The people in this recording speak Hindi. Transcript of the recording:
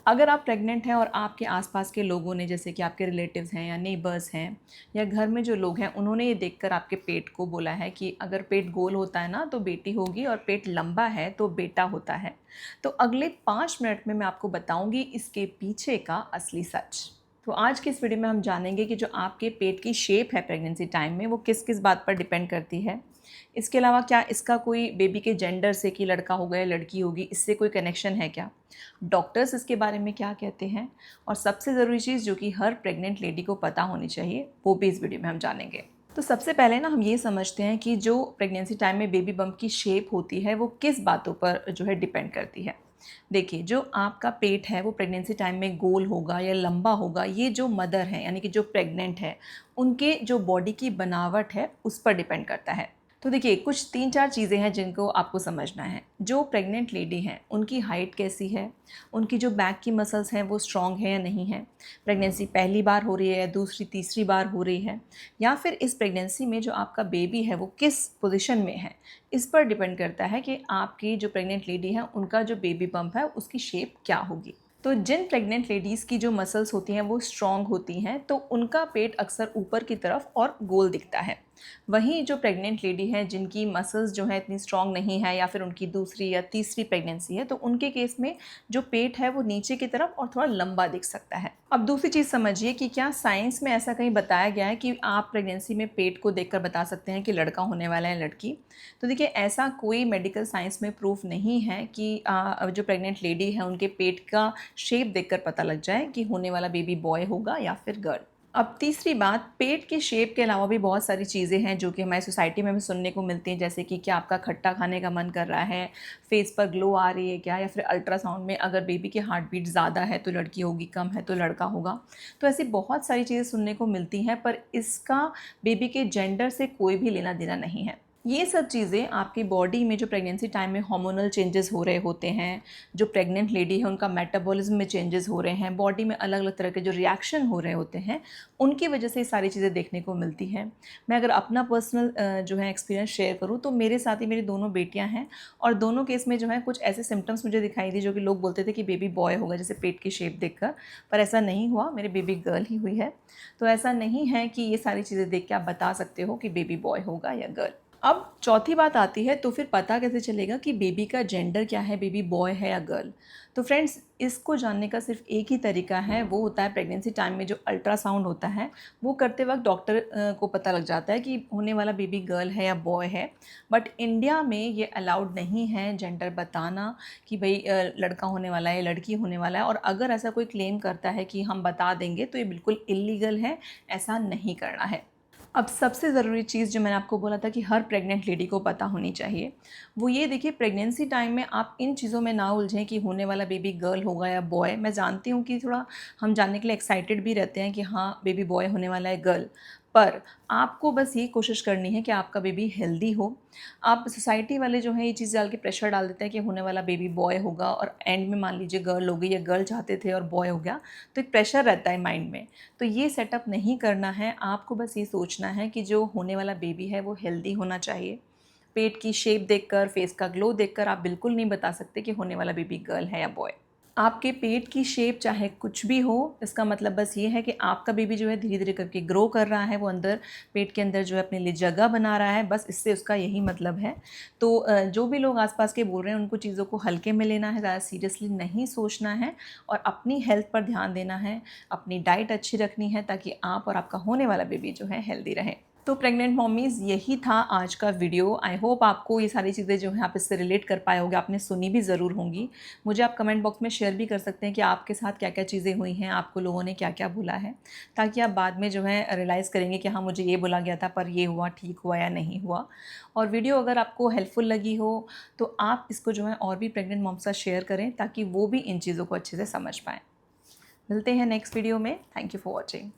अगर आप प्रेग्नेंट हैं और आपके आसपास के लोगों ने, जैसे कि आपके रिलेटिव्स हैं या नेबर्स हैं या घर में जो लोग हैं, उन्होंने ये देखकर आपके पेट को बोला है कि अगर पेट गोल होता है ना तो बेटी होगी और पेट लंबा है तो बेटा होता है, तो अगले 5 मिनट में मैं आपको बताऊंगी इसके पीछे का असली सच। तो आज की इस वीडियो में हम जानेंगे कि जो आपके पेट की शेप है प्रेगनेंसी टाइम में, वो किस किस बात पर डिपेंड करती है। इसके अलावा क्या इसका कोई बेबी के जेंडर से, कि लड़का होगा या लड़की होगी, इससे कोई कनेक्शन है क्या, डॉक्टर्स इसके बारे में क्या कहते हैं, और सबसे ज़रूरी चीज़ जो कि हर प्रेग्नेंट लेडी को पता होनी चाहिए, वो भी इस वीडियो में हम जानेंगे। तो सबसे पहले ना हम ये समझते हैं कि जो प्रेगनेंसी टाइम में बेबी बम्प की शेप होती है वो किस बातों पर जो है डिपेंड करती है। देखिए, जो आपका पेट है वो प्रेगनेंसी टाइम में गोल होगा या लंबा होगा, ये जो मदर है यानी कि जो प्रेग्नेंट है, उनके जो बॉडी की बनावट है उस पर डिपेंड करता है। तो देखिए, कुछ 3-4 चीज़ें हैं जिनको आपको समझना है। जो प्रेग्नेंट लेडी हैं उनकी हाइट कैसी है, उनकी जो बैक की मसल्स हैं वो स्ट्रॉन्ग है या नहीं है, प्रेगनेंसी पहली बार हो रही है या दूसरी तीसरी बार हो रही है, या फिर इस प्रेगनेंसी में जो आपका बेबी है वो किस पोजीशन में है, इस पर डिपेंड करता है कि आपकी जो प्रेग्नेंट लेडी है उनका जो बेबी बम्प है उसकी शेप क्या होगी। तो जिन प्रेग्नेंट लेडीज़ की जो मसल्स होती हैं वो स्ट्रॉन्ग होती हैं तो उनका पेट अक्सर ऊपर की तरफ और गोल दिखता है। वहीं जो प्रेग्नेंट लेडी है जिनकी मसल्स जो है इतनी स्ट्रॉन्ग नहीं है, या फिर उनकी दूसरी या तीसरी प्रेगनेंसी है, तो उनके केस में जो पेट है वो नीचे की तरफ और थोड़ा लंबा दिख सकता है। अब दूसरी चीज़ समझिए कि क्या साइंस में ऐसा कहीं बताया गया है कि आप प्रेगनेंसी में पेट को देखकर बता सकते हैं कि लड़का होने वाला है लड़की। तो देखिए, ऐसा कोई मेडिकल साइंस में प्रूफ नहीं है कि जो प्रेग्नेंट लेडी है उनके पेट का शेप देखकर पता लग जाए कि होने वाला बेबी बॉय होगा या फिर गर्ल। अब तीसरी बात, पेट की शेप के अलावा भी बहुत सारी चीज़ें हैं जो कि हमारी सोसाइटी में भी सुनने को मिलती हैं, जैसे कि क्या आपका खट्टा खाने का मन कर रहा है, फेस पर ग्लो आ रही है क्या, या फिर अल्ट्रासाउंड में अगर बेबी की हार्ट बीट ज़्यादा है तो लड़की होगी, कम है तो लड़का होगा। तो ऐसी बहुत सारी चीज़ें सुनने को मिलती हैं, पर इसका बेबी के जेंडर से कोई भी लेना देना नहीं है। ये सब चीज़ें आपकी बॉडी में जो प्रेगनेंसी टाइम में हार्मोनल चेंजेस हो रहे होते हैं, जो प्रेग्नेंट लेडी है उनका मेटाबॉलिज्म में चेंजेस हो रहे हैं, बॉडी में अलग अलग तरह के जो रिएक्शन हो रहे होते हैं, उनकी वजह से ये सारी चीज़ें देखने को मिलती हैं। मैं अगर अपना पर्सनल जो है एक्सपीरियंस शेयर करूँ, तो मेरे साथ ही मेरी दोनों बेटियाँ हैं, और दोनों केस में जो है कुछ ऐसे सिम्टम्स मुझे दिखाई दी जो कि लोग बोलते थे कि बेबी बॉय होगा, जैसे पेट की शेप देखकर, पर ऐसा नहीं हुआ, मेरी बेबी गर्ल ही हुई है। तो ऐसा नहीं है कि ये सारी चीज़ें देख के आप बता सकते हो कि बेबी बॉय होगा या गर्ल। अब चौथी बात आती है, तो फिर पता कैसे चलेगा कि बेबी का जेंडर क्या है, बेबी बॉय है या गर्ल। तो फ्रेंड्स, इसको जानने का सिर्फ एक ही तरीका है, वो होता है प्रेगनेंसी टाइम में जो अल्ट्रासाउंड होता है, वो करते वक्त डॉक्टर को पता लग जाता है कि होने वाला बेबी गर्ल है या बॉय है। बट इंडिया में ये अलाउड नहीं है जेंडर बताना कि भाई लड़का होने वाला है, लड़की होने वाला है, और अगर ऐसा कोई क्लेम करता है कि हम बता देंगे तो ये बिल्कुल इलीगल है, ऐसा नहीं करना है। अब सबसे ज़रूरी चीज़ जो मैंने आपको बोला था कि हर प्रेग्नेंट लेडी को पता होनी चाहिए, वो ये देखिए, प्रेगनेंसी टाइम में आप इन चीज़ों में ना उलझें कि होने वाला बेबी गर्ल होगा या बॉय। मैं जानती हूँ कि थोड़ा हम जानने के लिए एक्साइटेड भी रहते हैं कि हाँ बेबी बॉय होने वाला है, गर्ल, पर आपको बस ये कोशिश करनी है कि आपका बेबी हेल्दी हो। आप सोसाइटी वाले जो हैं ये चीज़ डाल के प्रेशर डाल देते हैं कि होने वाला बेबी बॉय होगा, और एंड में मान लीजिए गर्ल हो गई, या गर्ल चाहते थे और बॉय हो गया, तो एक प्रेशर रहता है माइंड में। तो ये सेटअप नहीं करना है, आपको बस ये सोचना है कि जो होने वाला बेबी है वो हेल्दी होना चाहिए। पेट की शेप देखकर, फेस का ग्लो देखकर आप बिल्कुल नहीं बता सकते कि होने वाला बेबी गर्ल है या बॉय। आपके पेट की शेप चाहे कुछ भी हो, इसका मतलब बस ये है कि आपका बेबी जो है धीरे धीरे करके ग्रो कर रहा है, वो अंदर पेट के अंदर जो है अपने लिए जगह बना रहा है, बस इससे उसका यही मतलब है। तो जो भी लोग आसपास के बोल रहे हैं उनको चीज़ों को हल्के में लेना है, ज़्यादा सीरियसली नहीं सोचना है, और अपनी हेल्थ पर ध्यान देना है, अपनी डाइट अच्छी रखनी है, ताकि आप और आपका होने वाला बेबी जो है हेल्दी रहे। तो प्रेग्नेंट मॉमीज़, यही था आज का वीडियो। आई होप आपको ये सारी चीज़ें जो हैं आप इससे रिलेट कर पाए होंगे, आपने सुनी भी ज़रूर होंगी। मुझे आप कमेंट बॉक्स में शेयर भी कर सकते हैं कि आपके साथ क्या क्या चीज़ें हुई हैं, आपको लोगों ने क्या क्या बोला है, ताकि आप बाद में जो है रियलाइज़ करेंगे कि हाँ मुझे ये बोला गया था पर ये हुआ, ठीक हुआ या नहीं हुआ। और वीडियो अगर आपको हेल्पफुल लगी हो तो आप इसको जो है और भी प्रेग्नेंट मॉम से शेयर करें, ताकि वो भी इन चीज़ों को अच्छे से समझ पाएँ। मिलते हैं नेक्स्ट वीडियो में। Thank you for watching.